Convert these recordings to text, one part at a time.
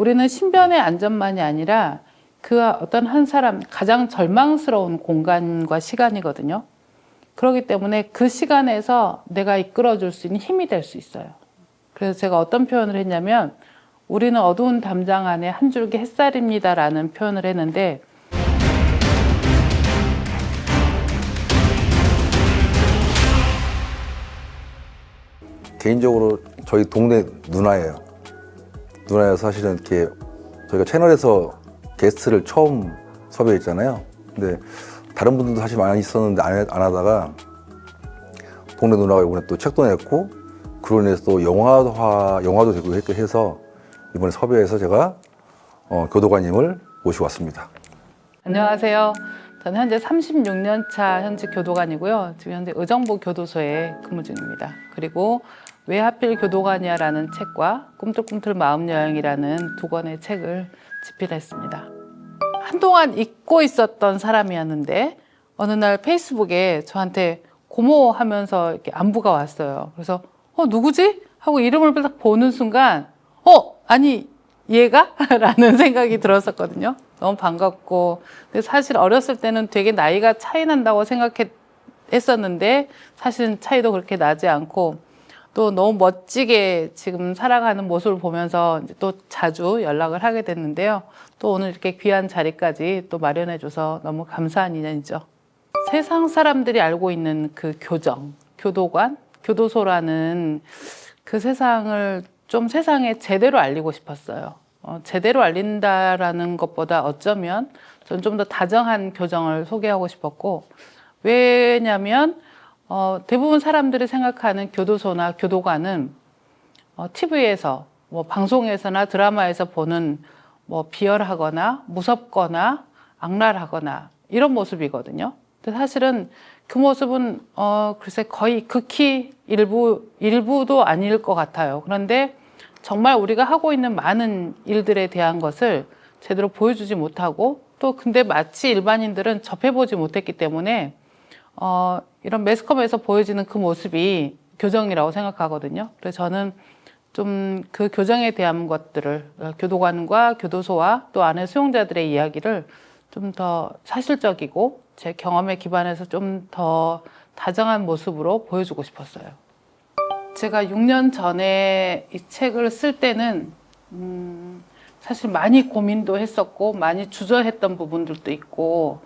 우리는 신변의 안전만이 아니라 그 어떤 한 사람 가장 절망스러운 공간과 시간이거든요. 그렇기 때문에 그 시간에서 내가 이끌어줄 수 있는 힘이 될 수 있어요. 그래서 제가 어떤 표현을 했냐면 우리는 어두운 담장 안에 한 줄기 햇살입니다라는 표현을 했는데 개인적으로 저희 동네 누나예요. 누나여서 사실은 이렇게 저희가 채널에서 게스트를 처음 섭외했잖아요. 근데 다른 분들도 사실 많이 있었는데 안 하다가 동네 누나가 이번에 또 책도 냈고 그로 인해서 또 영화도 되고 해서 이번에 섭외해서 제가 교도관님을 모시고 왔습니다. 안녕하세요. 저는 현재 36년 차 현직 교도관이고요. 지금 현재 의정부 교도소에 근무 중입니다. 그리고 왜 하필 교도관이야라는 책과 꿈틀꿈틀 마음여행이라는 두 권의 책을 집필했습니다. 한동안 잊고 있었던 사람이었는데 어느 날 페이스북에 저한테 고모하면서 이렇게 안부가 왔어요. 그래서 누구지? 하고 이름을 딱 보는 순간 아니 얘가? 라는 생각이 들었었거든요. 너무 반갑고 근데 사실 어렸을 때는 되게 나이가 차이 난다고 생각했었는데 사실은 차이도 그렇게 나지 않고 또 너무 멋지게 지금 살아가는 모습을 보면서 이제 또 자주 연락을 하게 됐는데요. 또 오늘 이렇게 귀한 자리까지 또 마련해줘서 너무 감사한 인연이죠. 세상 사람들이 알고 있는 그 교정, 교도관, 교도소라는 그 세상을 좀 세상에 제대로 알리고 싶었어요. 제대로 알린다라는 것보다 어쩌면 저는 좀 더 다정한 교정을 소개하고 싶었고 왜냐면 대부분 사람들이 생각하는 교도소나 교도관은 TV에서 뭐 방송에서나 드라마에서 보는 뭐 비열하거나 무섭거나 악랄하거나 이런 모습이거든요. 근데 사실은 그 모습은 글쎄 거의 극히 일부도 아닐 것 같아요. 그런데 정말 우리가 하고 있는 많은 일들에 대한 것을 제대로 보여주지 못하고 또 근데 마치 일반인들은 접해보지 못했기 때문에 이런 매스컴에서 보여지는 그 모습이 교정이라고 생각하거든요. 그래서 저는 좀 그 교정에 대한 것들을 교도관과 교도소와 또 안에 수용자들의 이야기를 좀 더 사실적이고 제 경험에 기반해서 좀 더 다정한 모습으로 보여주고 싶었어요. 제가 6년 전에 이 책을 쓸 때는 사실 많이 고민도 했었고 많이 주저했던 부분들도 있고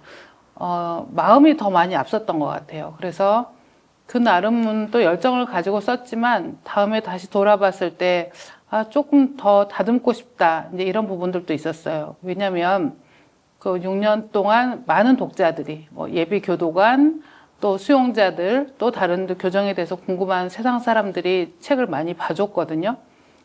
마음이 더 많이 앞섰던 것 같아요. 그래서 그 나름은 또 열정을 가지고 썼지만 다음에 다시 돌아봤을 때 조금 더 다듬고 싶다 이제 이런 부분들도 있었어요. 왜냐하면 그 6년 동안 많은 독자들이 뭐 예비 교도관 또 수용자들 또 다른 교정에 대해서 궁금한 세상 사람들이 책을 많이 봐줬거든요.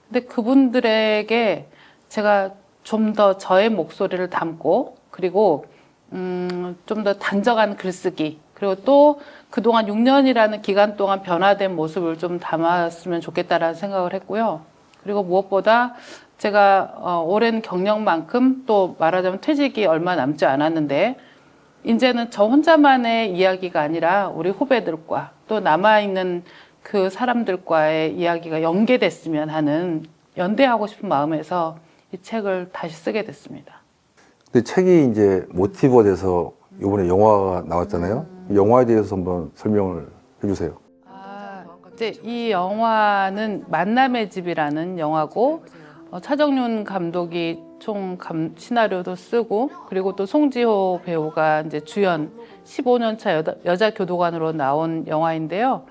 근데 그분들에게 제가 좀 더 저의 목소리를 담고 그리고 좀 더 단정한 글쓰기 그리고 또 그동안 6년이라는 기간 동안 변화된 모습을 좀 담았으면 좋겠다라는 생각을 했고요. 그리고 무엇보다 제가 오랜 경력만큼 또 말하자면 퇴직이 얼마 남지 않았는데 이제는 저 혼자만의 이야기가 아니라 우리 후배들과 또 남아있는 그 사람들과의 이야기가 연계됐으면 하는 연대하고 싶은 마음에서 이 책을 다시 쓰게 됐습니다. 근데 책이 이제 모티브가 돼서 이번에 영화가 나왔잖아요. 영화에 대해서 한번 설명을 해주세요. 이제 이 영화는 만남의 집이라는 영화고 차정윤 감독이 시나리오도 쓰고 그리고 또 송지효 배우가 이제 주연 15년 차 여자 교도관으로 나온 영화인데요.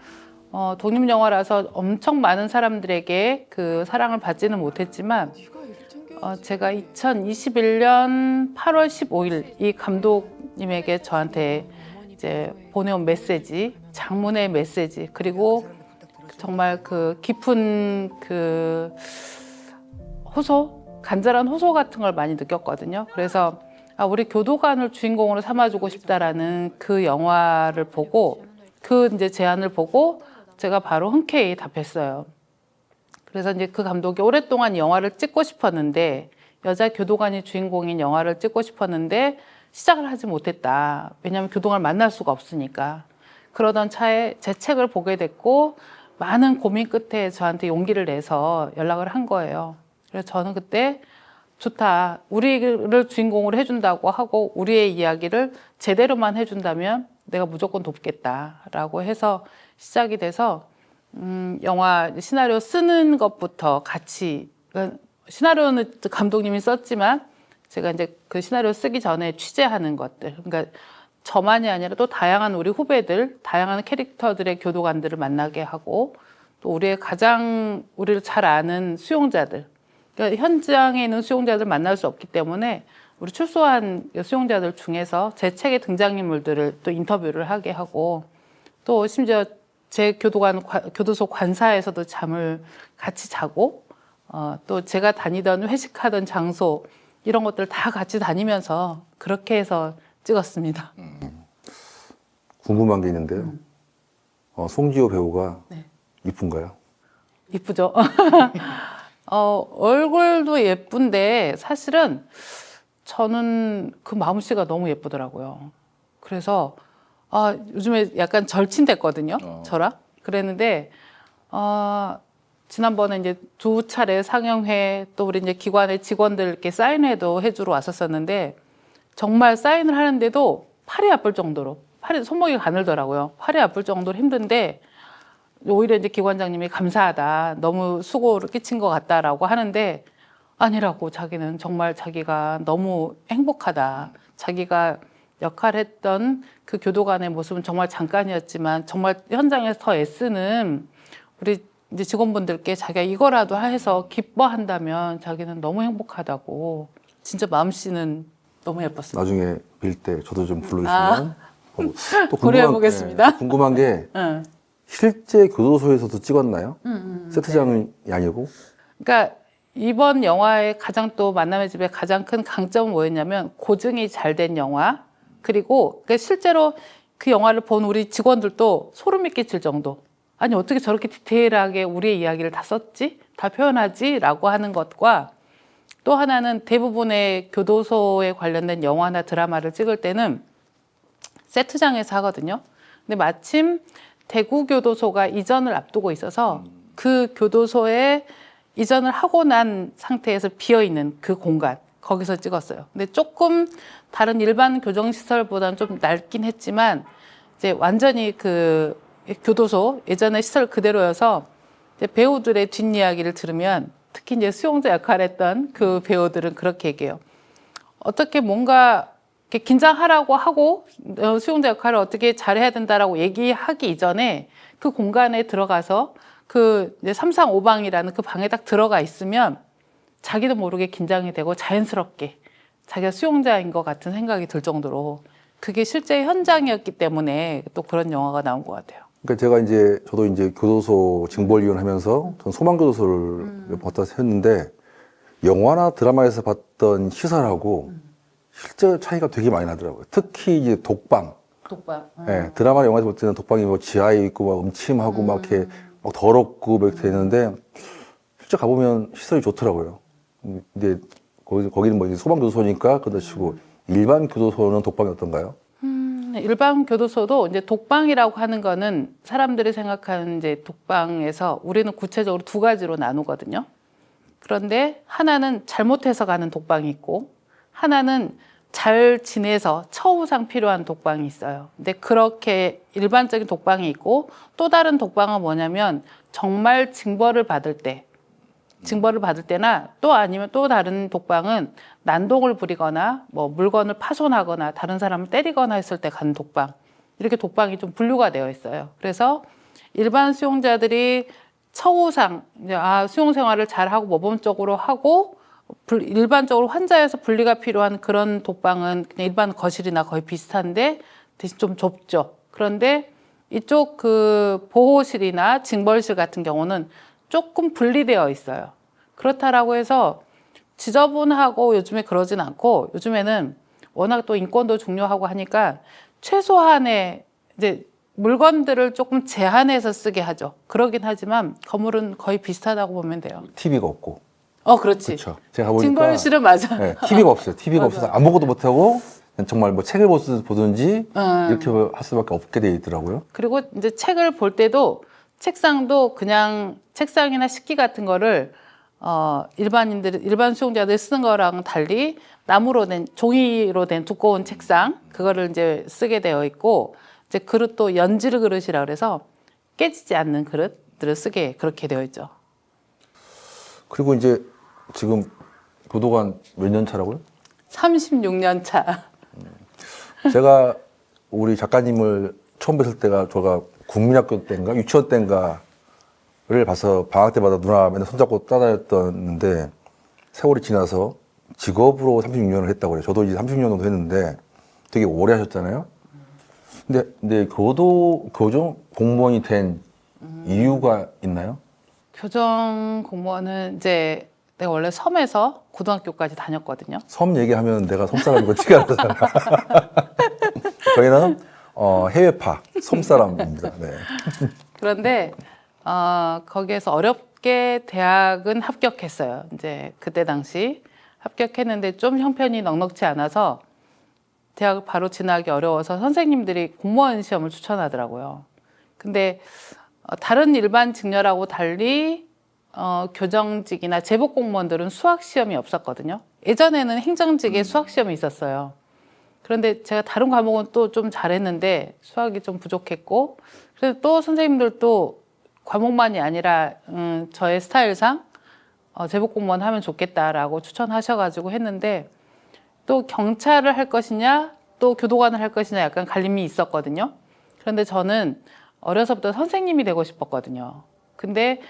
독립 영화라서 엄청 많은 사람들에게 그 사랑을 받지는 못했지만 제가 2021년 8월 15일 이 감독님에게 저한테 이제 보내온 메시지, 장문의 메시지 그리고 정말 그 깊은 그 간절한 호소 같은 걸 많이 느꼈거든요. 그래서 우리 교도관을 주인공으로 삼아주고 싶다라는 그 영화를 보고 그 이제 제안을 보고 제가 바로 흔쾌히 답했어요. 그래서 이제 그 감독이 오랫동안 영화를 찍고 싶었는데 여자 교도관이 주인공인 영화를 찍고 싶었는데 시작을 하지 못했다. 왜냐하면 교도관을 만날 수가 없으니까. 그러던 차에 제 책을 보게 됐고 많은 고민 끝에 저한테 용기를 내서 연락을 한 거예요. 그래서 저는 그때 좋다. 우리를 주인공으로 해준다고 하고 우리의 이야기를 제대로만 해준다면 내가 무조건 돕겠다라고 해서 시작이 돼서 영화 시나리오 쓰는 것부터 같이 그러니까 시나리오는 감독님이 썼지만 제가 이제 그 시나리오 쓰기 전에 취재하는 것들 그러니까 저만이 아니라 또 다양한 우리 후배들, 다양한 캐릭터들의 교도관들을 만나게 하고 또 우리의 가장 우리를 잘 아는 수용자들 그러니까 현장에 있는 수용자들 만날 수 없기 때문에 우리 출소한 수용자들 중에서 제 책의 등장인물들을 또 인터뷰를 하게 하고 또 심지어 제 교도소 관사에서도 잠을 같이 자고 또 제가 다니던 회식하던 장소 이런 것들 다 같이 다니면서 그렇게 해서 찍었습니다. 궁금한 게 있는데요. 송지효 배우가 네. 이쁜가요? 이쁘죠? 얼굴도 예쁜데 사실은 저는 그 마음씨가 너무 예쁘더라고요. 그래서 요즘에 약간 절친됐거든요. 저랑. 그랬는데 지난번에 이제 2차례 상영회 또 우리 이제 기관의 직원들께 사인회도 해주러 왔었었는데 정말 사인을 하는데도 팔이 아플 정도로 손목이 가늘더라고요. 팔이 아플 정도로 힘든데 오히려 이제 기관장님이 감사하다. 너무 수고를 끼친 것 같다라고 하는데 아니라고 자기는 정말 자기가 너무 행복하다. 자기가 역할했던 그 교도관의 모습은 정말 잠깐이었지만 정말 현장에서 더 애쓰는 우리 이제 직원분들께 자기가 이거라도 해서 기뻐한다면 자기는 너무 행복하다고 진짜 마음씨는 너무 예뻤습니다. 나중에 뵐 때 저도 좀 불러주시면 또 고려해보겠습니다. 궁금한 게 응. 실제 교도소에서도 찍었나요? 세트장이 아니고? 그러니까 이번 영화의 가장 또 만남의 집의 가장 큰 강점은 뭐였냐면 고증이 잘 된 영화 그리고 실제로 그 영화를 본 우리 직원들도 소름이 끼칠 정도 아니 어떻게 저렇게 디테일하게 우리의 이야기를 다 썼지? 다 표현하지? 라고 하는 것과 또 하나는 대부분의 교도소에 관련된 영화나 드라마를 찍을 때는 세트장에서 하거든요. 근데 마침 대구교도소가 이전을 앞두고 있어서 그 교도소에 이전을 하고 난 상태에서 비어있는 그 공간 거기서 찍었어요. 근데 조금 다른 일반 교정시설보다는 좀 낡긴 했지만 이제 완전히 그 교도소 예전의 시설 그대로여서 이제 배우들의 뒷이야기를 들으면 특히 이제 수용자 역할을 했던 그 배우들은 그렇게 얘기해요. 어떻게 뭔가 이렇게 긴장하라고 하고 수용자 역할을 어떻게 잘해야 된다라고 얘기하기 이전에 그 공간에 들어가서 그 이제 3상오방이라는 그 방에 딱 들어가 있으면 자기도 모르게 긴장이 되고 자연스럽게 자기가 수용자인 것 같은 생각이 들 정도로 그게 실제 현장이었기 때문에 또 그런 영화가 나온 것 같아요. 그러니까 저도 이제 교도소 징벌위원 하면서 전 소망교도소를 몇 번 왔다 했는데 영화나 드라마에서 봤던 시설하고 실제 차이가 되게 많이 나더라고요. 특히 이제 독방. 네, 드라마 영화에서 볼 때는 독방이 뭐 지하에 있고 막 음침하고 막 이렇게 막 더럽고 막 이렇게 되는데 실제 가보면 시설이 좋더라고요. 근데 거기는 뭐 이제 소방교도소니까 그렇다 치고 일반 교도소는 독방이 어떤가요? 일반 교도소도 이제 독방이라고 하는 거는 사람들이 생각하는 이제 독방에서 우리는 구체적으로 2가지로 나누거든요. 그런데 하나는 잘못해서 가는 독방이 있고 하나는 잘 지내서 처우상 필요한 독방이 있어요. 근데 그렇게 일반적인 독방이 있고 또 다른 독방은 뭐냐면 정말 징벌을 받을 때나 또 아니면 또 다른 독방은 난동을 부리거나 뭐 물건을 파손하거나 다른 사람을 때리거나 했을 때 가는 독방. 이렇게 독방이 좀 분류가 되어 있어요. 그래서 일반 수용자들이 처우상 수용 생활을 잘하고 모범적으로 하고 일반적으로 환자에서 분리가 필요한 그런 독방은 그냥 일반 거실이나 거의 비슷한데 대신 좀 좁죠. 그런데 이쪽 그 보호실이나 징벌실 같은 경우는 조금 분리되어 있어요. 그렇다라고 해서 지저분하고 요즘에 그러진 않고 요즘에는 워낙 또 인권도 중요하고 하니까 최소한의 이제 물건들을 조금 제한해서 쓰게 하죠. 그러긴 하지만 건물은 거의 비슷하다고 보면 돼요. TV가 없고. 그렇지. 그렇죠. 제가 가보니까 징벌실은 맞아. 네, TV가 없어요. TV가 없어서 아무것도 못하고 정말 뭐 책을 보든지 이렇게 할 수밖에 없게 돼 있더라고요. 그리고 이제 책을 볼 때도 책상도 그냥 책상이나 식기 같은 거를 일반 수용자들이 쓰는 거랑 달리 나무로 된 종이로 된 두꺼운 책상 그거를 이제 쓰게 되어 있고 이제 그릇도 연질 그릇이라 그래서 깨지지 않는 그릇들을 쓰게 그렇게 되어 있죠. 그리고 이제 지금 교도관 몇 년 차라고요? 36년 차. 제가 우리 작가님을 처음 뵀을 때가 제가 국민학교 때인가 유치원 때인가를 봐서 방학 때마다 누나 맨날 손잡고 따라다녔던데 세월이 지나서 직업으로 36년을 했다고 그래요. 저도 이제 36년 정도 했는데 되게 오래 하셨잖아요. 근데 교정 공무원이 된 이유가 있나요? 교정 공무원은 이제 내가 원래 섬에서 고등학교까지 다녔거든요. 섬 얘기하면 내가 섬 사람이고 티가 나잖아. 저희는 해외파 섬 사람입니다. 네. 그런데 거기에서 어렵게 대학은 합격했어요. 이제 그때 당시 합격했는데 좀 형편이 넉넉지 않아서 대학을 바로 진학이 어려워서 선생님들이 공무원 시험을 추천하더라고요. 근데 다른 일반 직렬하고 달리 교정직이나 제복 공무원들은 수학 시험이 없었거든요. 예전에는 행정직에 수학 시험이 있었어요. 그런데 제가 다른 과목은 또 좀 잘했는데 수학이 좀 부족했고 그래서 또 선생님들도 과목만이 아니라 저의 스타일상 제복 공무원 하면 좋겠다라고 추천하셔가지고 했는데 또 경찰을 할 것이냐 또 교도관을 할 것이냐 약간 갈림이 있었거든요. 그런데 저는 어려서부터 선생님이 되고 싶었거든요. 근데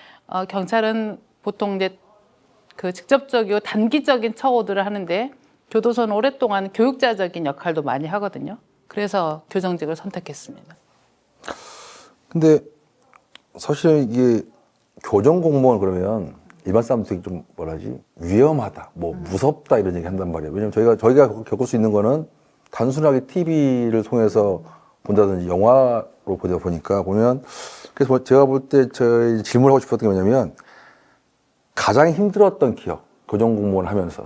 경찰은 보통 이제 그 직접적이고 단기적인 처우들을 하는데 교도소는 오랫동안 교육자적인 역할도 많이 하거든요. 그래서 교정직을 선택했습니다. 근데 사실은 이게 교정 공무원 그러면 일반 사람들이 좀 뭐라지 위험하다, 뭐 무섭다 이런 얘기 한단 말이에요. 왜냐면 저희가 겪을 수 있는 거는 단순하게 TV를 통해서 본다든지 영화로 보다 보니까 보면 그래서 뭐 제가 볼 때 저희 질문하고 싶었던 게 뭐냐면 가장 힘들었던 기억 교정 공무원 하면서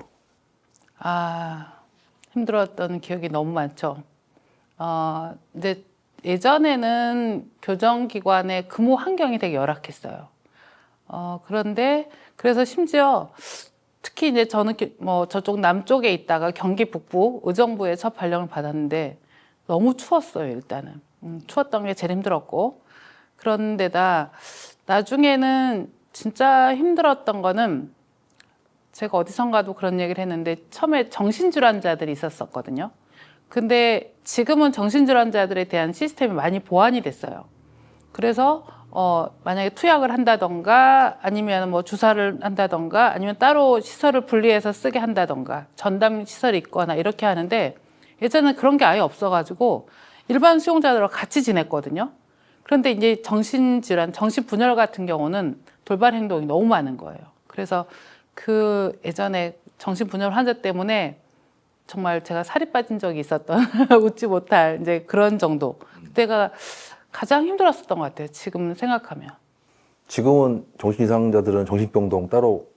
힘들었던 기억이 너무 많죠. 근데 예전에는 교정기관의 근무 환경이 되게 열악했어요. 그런데 그래서 심지어 특히 이제 저는 뭐 저쪽 남쪽에 있다가 경기 북부 의정부에 첫 발령을 받았는데 너무 추웠어요. 일단은 추웠던 게 제일 힘들었고 그런데다 나중에는 진짜 힘들었던 거는 제가 어디선가도 그런 얘기를 했는데 처음에 정신질환자들이 있었었거든요. 근데 지금은 정신질환자들에 대한 시스템이 많이 보완이 됐어요. 그래서 만약에 투약을 한다던가 아니면 뭐 주사를 한다던가 아니면 따로 시설을 분리해서 쓰게 한다던가 전담 시설이 있거나 이렇게 하는데 예전에는 그런 게 아예 없어가지고 일반 수용자들과 같이 지냈거든요. 그런데 이제 정신질환, 정신분열 같은 경우는 돌발 행동이 너무 많은 거예요. 그래서 그 예전에 정신분열 환자 때문에 정말 제가 살이 빠진 적이 있었던 웃지 못할 이제 그런 정도. 그때가 가장 힘들었었던 것 같아요. 지금 생각하면. 지금은 정신 이상자들은 정신병동 따로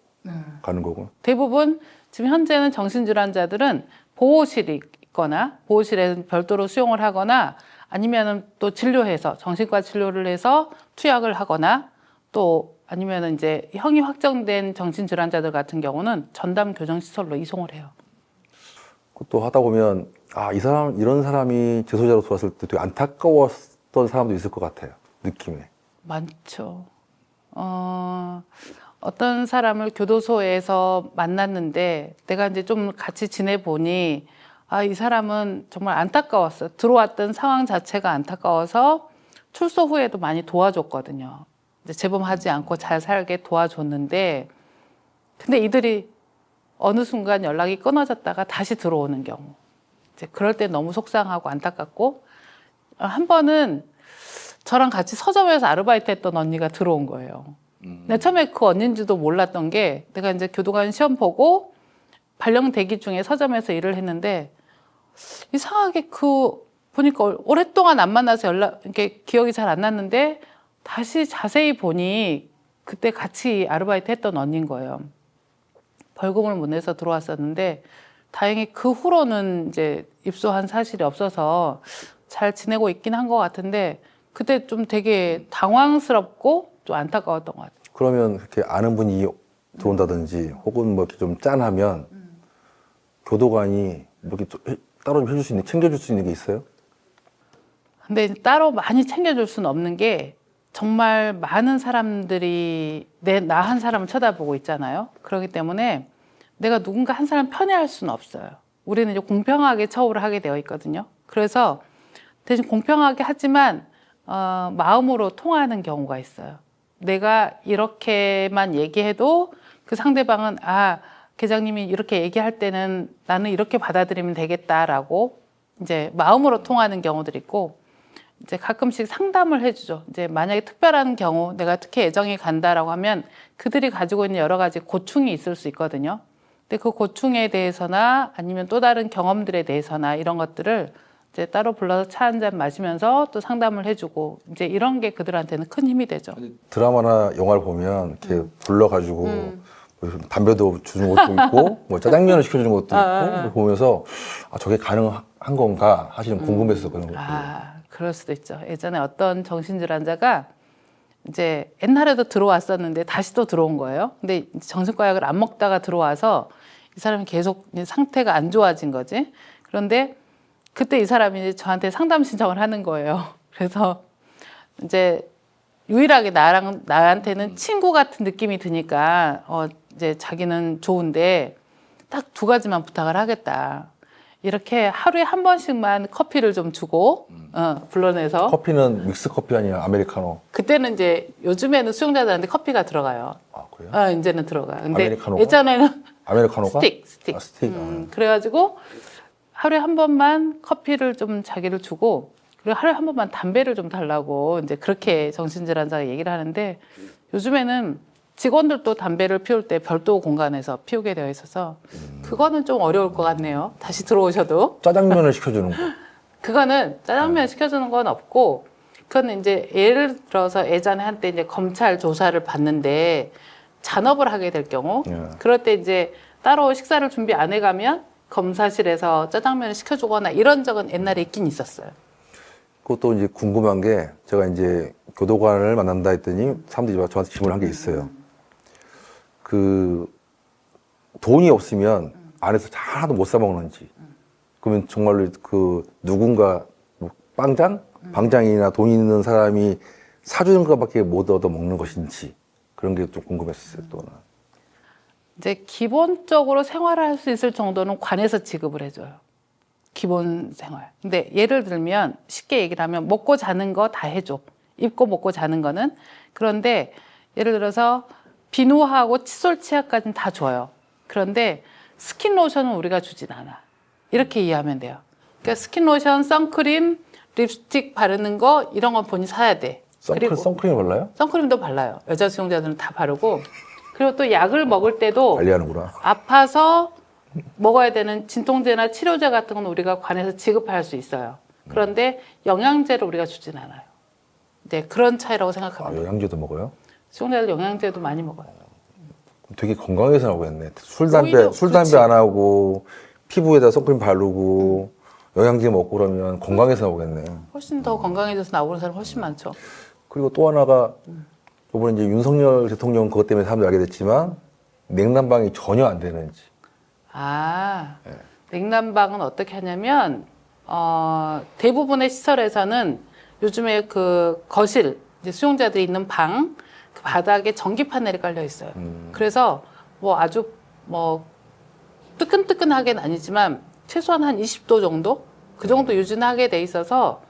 가는 거고. 대부분 지금 현재는 정신질환자들은 보호실이 있거나 보호실에 별도로 수용을 하거나 아니면은 또 진료해서 정신과 진료를 해서 투약을 하거나 또 아니면은 이제 형이 확정된 정신질환자들 같은 경우는 전담 교정시설로 이송을 해요. 또 하다 보면 이런 사람이 재소자로 들어왔을 때 되게 안타까웠던 사람도 있을 것 같아요. 느낌에. 많죠. 어떤 사람을 교도소에서 만났는데 내가 이제 좀 같이 지내보니 이 사람은 정말 안타까웠어요. 들어왔던 상황 자체가 안타까워서 출소 후에도 많이 도와줬거든요. 이제 재범하지 않고 잘 살게 도와줬는데 근데 이들이 어느 순간 연락이 끊어졌다가 다시 들어오는 경우 이제 그럴 때 너무 속상하고 안타깝고 한 번은 저랑 같이 서점에서 아르바이트 했던 언니가 들어온 거예요. 근데 처음에 그 언니인지도 몰랐던 게 내가 이제 교도관 시험 보고 발령 대기 중에 서점에서 일을 했는데 이상하게 보니까 오랫동안 안 만나서 이렇게 기억이 잘 안 났는데 다시 자세히 보니 그때 같이 아르바이트 했던 언니인 거예요. 벌금을 못 내서 들어왔었는데 다행히 그 후로는 이제 입소한 사실이 없어서 잘 지내고 있긴 한 것 같은데 그때 좀 되게 당황스럽고 좀 안타까웠던 것 같아요. 그러면 그렇게 아는 분이 들어온다든지 혹은 뭐 이렇게 좀 짠하면 교도관이 이렇게 따로 좀 해줄 수 있는, 챙겨줄 수 있는 게 있어요? 근데 따로 많이 챙겨줄 수는 없는 게 정말 많은 사람들이 나 한 사람을 쳐다보고 있잖아요. 그렇기 때문에 내가 누군가 한 사람 편애할 수는 없어요. 우리는 이제 공평하게 처우를 하게 되어 있거든요. 그래서 대신 공평하게 하지만 마음으로 통하는 경우가 있어요. 내가 이렇게만 얘기해도 그 상대방은 계장님이 이렇게 얘기할 때는 나는 이렇게 받아들이면 되겠다라고 이제 마음으로 통하는 경우들이 있고, 이제 가끔씩 상담을 해주죠. 이제 만약에 특별한 경우, 내가 특히 애정이 간다라고 하면 그들이 가지고 있는 여러 가지 고충이 있을 수 있거든요. 근데 그 고충에 대해서나 아니면 또 다른 경험들에 대해서나 이런 것들을 이제 따로 불러서 차 한 잔 마시면서 또 상담을 해주고, 이제 이런 게 그들한테는 큰 힘이 되죠. 드라마나 영화를 보면 이렇게 불러가지고 뭐 담배도 주는 것도 있고 뭐 짜장면을 시켜주는 것도 있고 보면서 저게 가능한 건가 사실은 궁금했어 그런 것들. 그럴 수도 있죠. 예전에 어떤 정신질 환자가 이제 옛날에도 들어왔었는데 다시 또 들어온 거예요. 근데 정신과 약을 안 먹다가 들어와서 이 사람이 계속 상태가 안 좋아진 거지. 그런데 그때 이 사람이 저한테 상담 신청을 하는 거예요. 그래서 이제 유일하게 나한테는 친구 같은 느낌이 드니까 이제 자기는 좋은데 딱 2가지만 부탁을 하겠다. 이렇게 하루에 한 번씩만 커피를 좀 주고 불러내서. 커피는 믹스 커피 아니야 아메리카노? 그때는 이제 요즘에는 수용자들한테 커피가 들어가요. 그래요? 이제는 들어가요. 근데 아메리카노가? 예전에는 아메리카노가? 스틱. 그래가지고 하루에 한 번만 커피를 좀 자기를 주고, 그리고 하루에 한 번만 담배를 좀 달라고 이제 그렇게 정신질환자가 얘기를 하는데, 요즘에는 직원들도 담배를 피울 때 별도 공간에서 피우게 되어 있어서 그거는 좀 어려울 것 같네요. 다시 들어오셔도. 짜장면을 시켜주는 거. 그거는 짜장면 시켜주는 건 없고, 그거는 이제 예를 들어서 예전에 한때 이제 검찰 조사를 받는데 잔업을 하게 될 경우, 그럴 때 이제 따로 식사를 준비 안 해가면 검사실에서 짜장면을 시켜주거나 이런 적은 옛날에 있긴 있었어요. 그것도 이제 궁금한 게 제가 이제 교도관을 만난다 했더니 사람들이 저한테 질문을 한 게 있어요. 그 돈이 없으면 안에서 하나도 못 사 먹는지, 그러면 정말로 그 누군가 뭐 방장이나 돈 있는 사람이 사주는 것밖에 못 얻어 먹는 것인지 그런 게 좀 궁금했었어요. 또는 이제 기본적으로 생활을 할 수 있을 정도는 관에서 지급을 해줘요. 기본 생활. 근데 예를 들면 쉽게 얘기를 하면 먹고 자는 거 다 해줘. 입고 먹고 자는 거는. 그런데 예를 들어서 비누하고 칫솔 치약까지는 다 줘요. 그런데 스킨 로션은 우리가 주진 않아. 이렇게 이해하면 돼요. 그러니까 스킨 로션, 선크림, 립스틱 바르는 거 이런 건 본인이 사야 돼. 그리고 선크림 발라요? 선크림도 발라요. 여자 수용자들은 다 바르고. 그리고 또 약을 먹을 때도 관리하는구나. 아파서 먹어야 되는 진통제나 치료제 같은 건 우리가 관에서 지급할 수 있어요. 그런데 영양제를 우리가 주진 않아요. 네, 그런 차이라고 생각합니다. 영양제도 먹어요? 수용자들 영양제도 많이 먹어요. 되게 건강해서 나오겠네. 술, 오히려 담배 안 하고 피부에다 선크림 바르고 영양제 먹고 그러면 건강해서 나오겠네. 훨씬 더 건강해져서 나오는 사람 훨씬 많죠. 그리고 또 하나가 이번에 이제 윤석열 대통령 그것 때문에 사람들이 알게 됐지만 냉난방이 전혀 안 되는지. 냉난방은 어떻게 하냐면 대부분의 시설에서는 요즘에 그 거실, 이제 수용자들이 있는 방, 그 바닥에 전기 파넬이 깔려 있어요. 그래서 뭐 아주 뭐 뜨끈뜨끈하게는 아니지만 최소한 한 20도 정도? 그 정도 유지하게 돼 있어서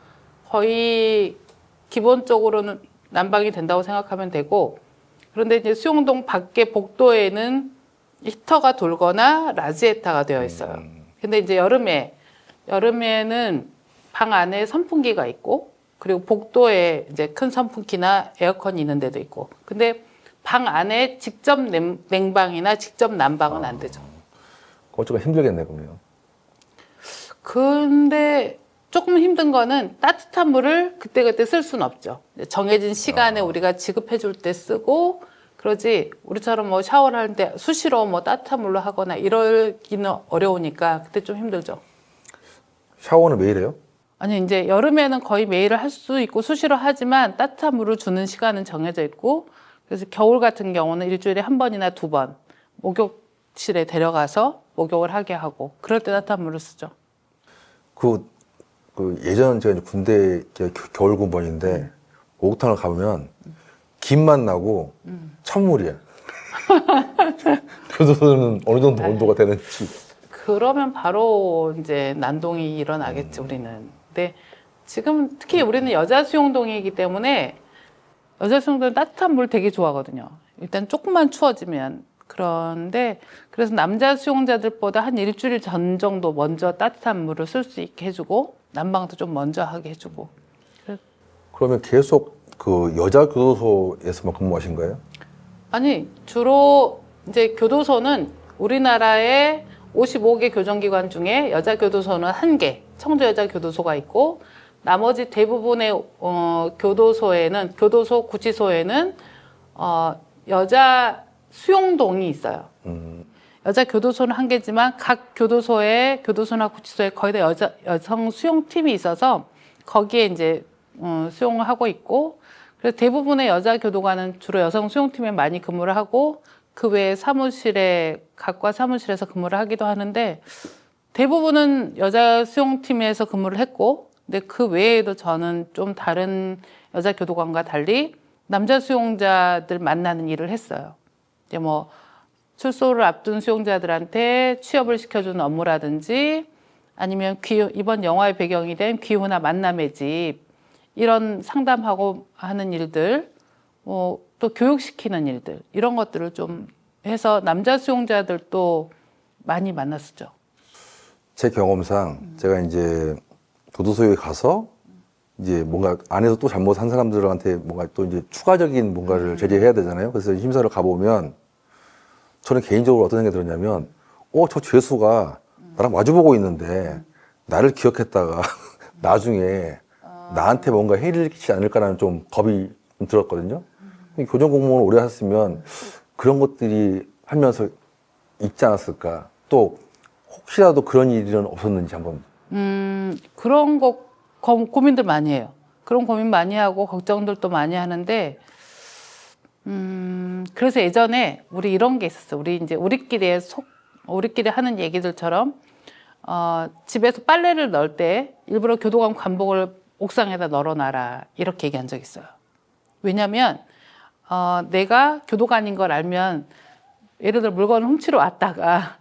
거의 기본적으로는 난방이 된다고 생각하면 되고, 그런데 이제 수용동 밖에 복도에는 히터가 돌거나 라지에타가 되어 있어요. 근데 이제 여름에는 방 안에 선풍기가 있고, 그리고 복도에 이제 큰 선풍기나 에어컨이 있는 데도 있고. 근데 방 안에 직접 냉방이나 직접 난방은 안 되죠. 그거 힘들겠네, 그러면. 근데 조금 힘든 거는 따뜻한 물을 그때그때 쓸 수는 없죠. 정해진 시간에 우리가 지급해 줄 때 쓰고, 그러지 우리처럼 뭐 샤워를 하는데 수시로 뭐 따뜻한 물로 하거나 이러기는 어려우니까 그때 좀 힘들죠. 샤워는 매일 해요? 아니, 이제 여름에는 거의 매일 할 수 있고 수시로 하지만 따뜻한 물을 주는 시간은 정해져 있고, 그래서 겨울 같은 경우는 일주일에 한 번이나 2번, 목욕실에 데려가서 목욕을 하게 하고 그럴 때 따뜻한 물을 쓰죠. 그 예전 제가 이제 군대 겨울 군번인데 목욕탕을 가보면 김만 나고 찬물이야. 교도소는 어느 정도 온도가 되는지. 그러면 바로 이제 난동이 일어나겠죠, 우리는. 근데 지금 특히 우리는 여자 수용동이기 때문에 여자 수용동은 따뜻한 물 되게 좋아하거든요. 일단 조금만 추워지면. 그런데 그래서 남자 수용자들보다 한 일주일 전 정도 먼저 따뜻한 물을 쓸 수 있게 해주고 난방도 좀 먼저 하게 해주고. 그러면 계속 그 여자 교도소에서만 근무하신 거예요? 아니, 주로 이제 교도소는 우리나라의 55개 교정기관 중에 여자 교도소는 1개, 청주 여자 교도소가 있고, 나머지 대부분의 교도소에는, 교도소 구치소에는 여자 수용동이 있어요. 여자 교도소는 1개지만 각 교도소에, 교도소나 구치소에 거의 다 여성 수용팀이 있어서 거기에 이제 수용을 하고 있고, 그래서 대부분의 여자 교도관은 주로 여성 수용팀에 많이 근무를 하고 그 외에 각과 사무실에서 근무를 하기도 하는데 대부분은 여자 수용팀에서 근무를 했고, 근데 그 외에도 저는 좀 다른 여자 교도관과 달리 남자 수용자들 만나는 일을 했어요. 이제 뭐 출소를 앞둔 수용자들한테 취업을 시켜주는 업무라든지 아니면 이번 영화의 배경이 된 귀후나 만남의 집 이런 상담하고 하는 일들, 또 교육시키는 일들 이런 것들을 좀 해서 남자 수용자들도 많이 만났었죠. 제 경험상 제가 이제 교도소에 가서 이제 뭔가 안에서 또 잘못한 사람들한테 뭔가 또 이제 추가적인 뭔가를 제재해야 되잖아요. 그래서 심사를 가보면 저는 개인적으로 어떤 생각이 들었냐면, 저 죄수가 나랑 마주보고 있는데 나를 기억했다가 나중에 나한테 뭔가 해를 끼치지 않을까라는 좀 겁이 좀 들었거든요. 교정 공무원을 오래 했으면 그런 것들이 하면서 있지 않았을까. 또 혹시라도 그런 일은 없었는지 한번. 그런 거 고민들 많이 해요. 그런 고민 많이 하고 걱정들도 많이 하는데, 그래서 예전에 우리 이런 게 있었어. 우리 이제 우리끼리 하는 얘기들처럼 집에서 빨래를 넣을 때 일부러 교도관 관복을 옥상에다 널어놔라 이렇게 얘기한 적 있어요. 왜냐면 내가 교도관인 걸 알면 예를 들어 물건을 훔치러 왔다가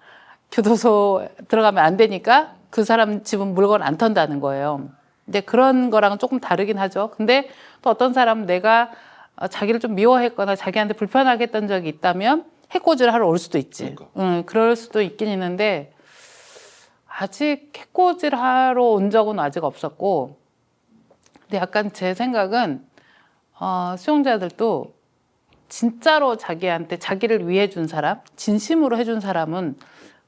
교도소 들어가면 안 되니까 그 사람 집은 물건 안 턴다는 거예요. 근데 그런 거랑은 조금 다르긴 하죠. 근데 또 어떤 사람은 내가 자기를 좀 미워했거나 자기한테 불편하게 했던 적이 있다면 해코지를 하러 올 수도 있지. 그럴 수도 있긴 있는데 아직 해코지를 하러 온 적은 아직 없었고, 근데 약간 제 생각은 수용자들도 진짜로 자기한테 자기를 위해 준 사람, 진심으로 해준 사람은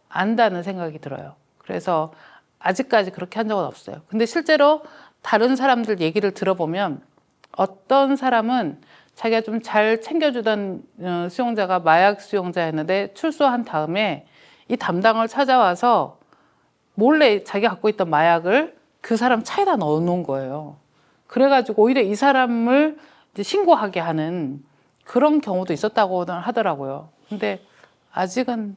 안다는 생각이 들어요. 그래서 아직까지 그렇게 한 적은 없어요. 근데 실제로 다른 사람들 얘기를 들어보면 어떤 사람은 자기가 좀 잘 챙겨주던 수용자가 마약 수용자였는데 출소한 다음에 이 담당을 찾아와서 몰래 자기가 갖고 있던 마약을 그 사람 차에다 넣어놓은 거예요. 그래가지고 오히려 이 사람을 이제 신고하게 하는 그런 경우도 있었다고 하더라고요. 근데 아직은